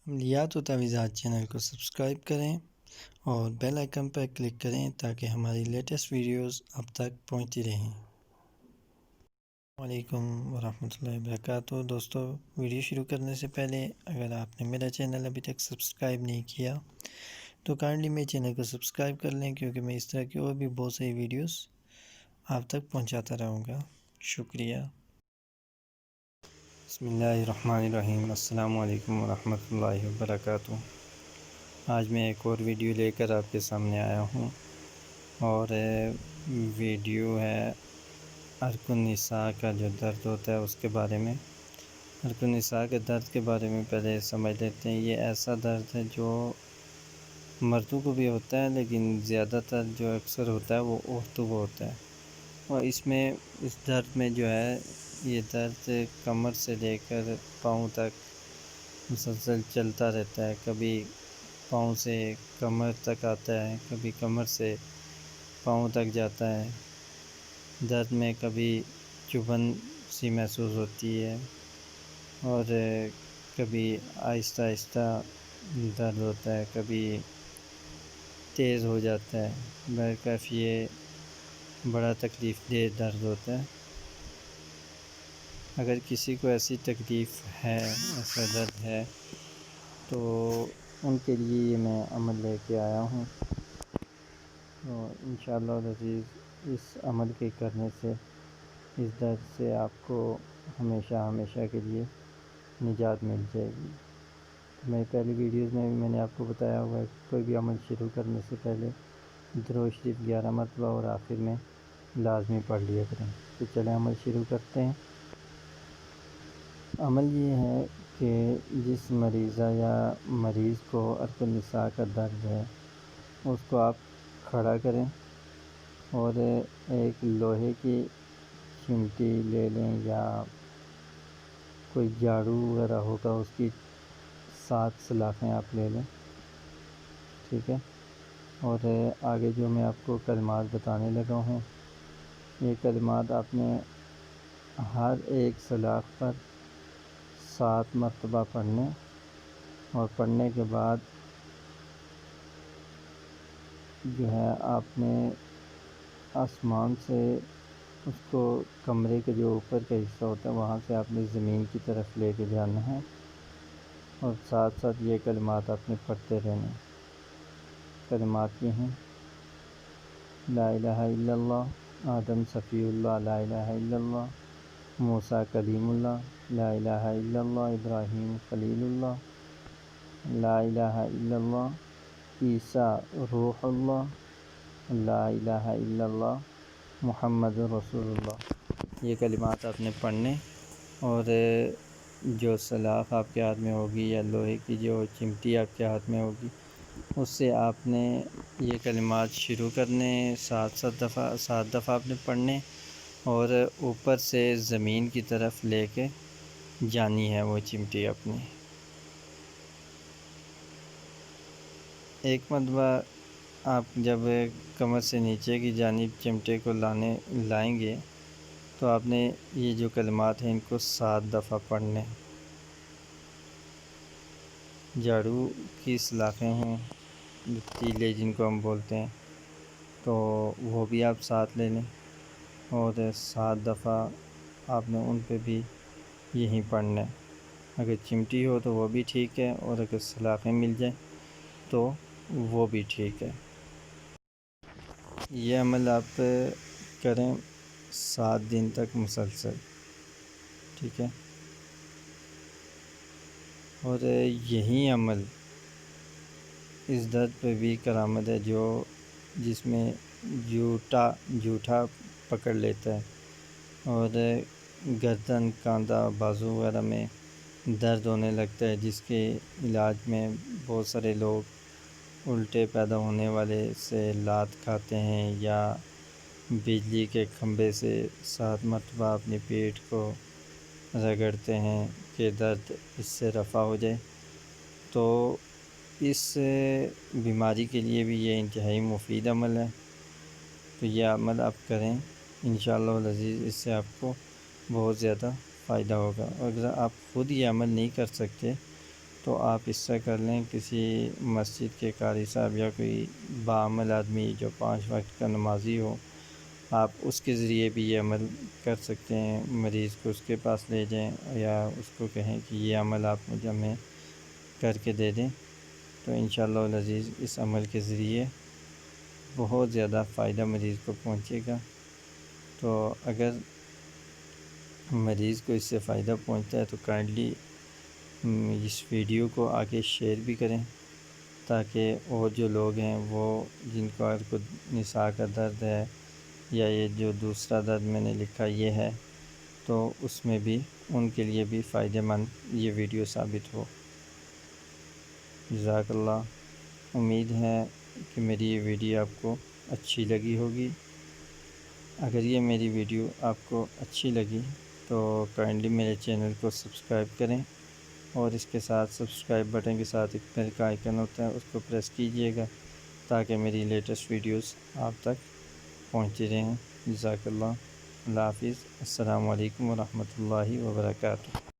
عملیات و تعویذات چینل کو سبسکرائب کریں اور بیل آئکن پر کلک کریں تاکہ ہماری لیٹسٹ ویڈیوز اب تک پہنچتی رہیں۔ السلام علیکم ورحمۃ اللہ وبرکاتہ۔ دوستو، ویڈیو شروع کرنے سے پہلے اگر آپ نے میرا چینل ابھی تک سبسکرائب نہیں کیا تو کائنڈلی میرے چینل کو سبسکرائب کر لیں، کیونکہ میں اس طرح کی اور بھی بہت سی ویڈیوز آپ تک پہنچاتا رہوں گا۔ شکریہ۔ بسم اللہ الرحمن الرحیم۔ السلام علیکم ورحمۃ اللہ وبرکاتہ۔ آج میں ایک اور ویڈیو لے کر آپ کے سامنے آیا ہوں، اور ویڈیو ہے عرق النساء کا جو درد ہوتا ہے اس کے بارے میں۔ عرق النساء کے درد کے بارے میں پہلے سمجھ لیتے ہیں۔ یہ ایسا درد ہے جو مردوں کو بھی ہوتا ہے، لیکن زیادہ تر جو اکثر ہوتا ہے وہ عورتوں کو ہوتا ہے، اور اس درد میں جو ہے یہ درد کمر سے لے کر پاؤں تک مسلسل چلتا رہتا ہے۔ کبھی پاؤں سے کمر تک آتا ہے، کبھی کمر سے پاؤں تک جاتا ہے۔ درد میں کبھی چبھن سی محسوس ہوتی ہے، اور کبھی آہستہ آہستہ درد ہوتا ہے، کبھی تیز ہو جاتا ہے۔ بہرکیف یہ بڑا تکلیف دہ درد ہوتا ہے۔ اگر کسی کو ایسی تکلیف ہے، ایسا درد ہے، تو ان کے لیے یہ میں عمل لے کے آیا ہوں، اور انشاءاللہ العزیز اس عمل کے کرنے سے اس درد سے آپ کو ہمیشہ ہمیشہ کے لیے نجات مل جائے گی۔ میں پہلی ویڈیوز میں بھی میں نے آپ کو بتایا ہوا ہے کہ کوئی بھی عمل شروع کرنے سے پہلے درود شریف 11 مرتبہ اور آخر میں لازمی پڑھ لیا کریں۔ تو چلیں عمل شروع کرتے ہیں۔ عمل یہ ہے کہ جس مریضہ یا مریض کو عرق النساء کا درد ہے اس کو آپ کھڑا کریں، اور ایک لوہے کی چمٹی لے لیں، یا کوئی جھاڑو وغیرہ ہوگا اس کی 7 سلاخیں آپ لے لیں، ٹھیک ہے۔ اور آگے جو میں آپ کو کلمات بتانے لگا ہوں، یہ کلمات آپ نے ہر ایک سلاخ پر 7 مرتبہ پڑھنے، اور پڑھنے کے بعد جو ہے آپ نے آسمان سے اس کو کمرے کے جو اوپر کا حصہ ہوتا ہے وہاں سے آپ نے زمین کی طرف لے کے جانا ہے، اور ساتھ ساتھ یہ کلمات آپ نے پڑھتے رہنے۔ کلمات یہ ہیں: لا الہ الا اللہ، آدم صفی اللہ، لا الہ الا اللہ موسیٰ کلیم اللہ، لا الہ الا اللہ ابراہیم خلیل اللہ، لا الہ الا اللہ عیسیٰ روح اللہ، لا الہ الا اللہ محمد رسول اللہ۔ یہ کلمات آپ نے پڑھنے، اور جو سلاخ آپ کے ہاتھ میں ہوگی یا لوہے کی جو چمٹی آپ کے ہاتھ میں ہوگی اس سے آپ نے یہ کلمات شروع کرنے، 7 دفعہ آپ نے پڑھنے، اور اوپر سے زمین کی طرف لے کے جانی ہے وہ چمٹی اپنی۔ ایک مرتبہ آپ جب کمر سے نیچے کی جانب چمٹے کو لائیں گے تو آپ نے یہ جو کلمات ہیں ان کو 7 دفعہ پڑھنے۔ جھاڑو کی سلاخیں ہیں، تیلے جن کو ہم بولتے ہیں، تو وہ بھی آپ ساتھ لے لیں، اور 7 دفعہ آپ نے ان پہ بھی یہی پڑھنا ہے۔ اگر چمٹی ہو تو وہ بھی ٹھیک ہے، اور اگر سلاخیں مل جائیں تو وہ بھی ٹھیک ہے۔ یہ عمل آپ کریں 7 دن تک مسلسل، ٹھیک ہے۔ اور یہی عمل اس درد پہ بھی کارآمد ہے جس میں جھوٹا پکڑ لیتا ہے، اور گردن، کاندھا، بازو وغیرہ میں درد ہونے لگتا ہے، جس کے علاج میں بہت سارے لوگ الٹے پیدا ہونے والے سے لات کھاتے ہیں، یا بجلی کے کھمبے سے 7 مرتبہ اپنی پیٹھ کو رگڑتے ہیں کہ درد اس سے رفع ہو جائے۔ تو اس بیماری کے لیے بھی یہ انتہائی مفید عمل ہے، تو یہ عمل آپ کریں، انشاءاللہ العزیز اس سے آپ کو بہت زیادہ فائدہ ہوگا۔ اور اگر آپ خود یہ عمل نہیں کر سکتے تو آپ اس سے کر لیں، کسی مسجد کے قاری صاحب یا کوئی باعمل آدمی جو 5 وقت کا نمازی ہو، آپ اس کے ذریعے بھی یہ عمل کر سکتے ہیں۔ مریض کو اس کے پاس لے جائیں یا اس کو کہیں کہ یہ عمل آپ مجھے ہمیں کر کے دے دیں، تو انشاءاللہ العزیز اس عمل کے ذریعے بہت زیادہ فائدہ مریض کو پہنچے گا۔ تو اگر مریض کو اس سے فائدہ پہنچتا ہے تو کائنڈلی اس ویڈیو کو آگے شیئر بھی کریں، تاکہ اور جو لوگ ہیں وہ جن کو نساء کا درد ہے یا یہ جو دوسرا درد میں نے لکھا یہ ہے، تو اس میں بھی ان کے لیے بھی فائدہ مند یہ ویڈیو ثابت ہو۔ جزاک اللہ۔ امید ہے کہ میری یہ ویڈیو آپ کو اچھی لگی ہوگی۔ اگر یہ میری ویڈیو آپ کو اچھی لگی تو کائنڈلی میرے چینل کو سبسکرائب کریں، اور اس کے ساتھ سبسکرائب بٹن کے ساتھ ایک بیل کا آئیکن ہوتا ہے، اس کو پریس کیجئے گا تاکہ میری لیٹسٹ ویڈیوز آپ تک پہنچتی رہیں۔ جزاک اللہ۔ اللہ حافظ۔ السلام علیکم ورحمۃ اللہ وبرکاتہ۔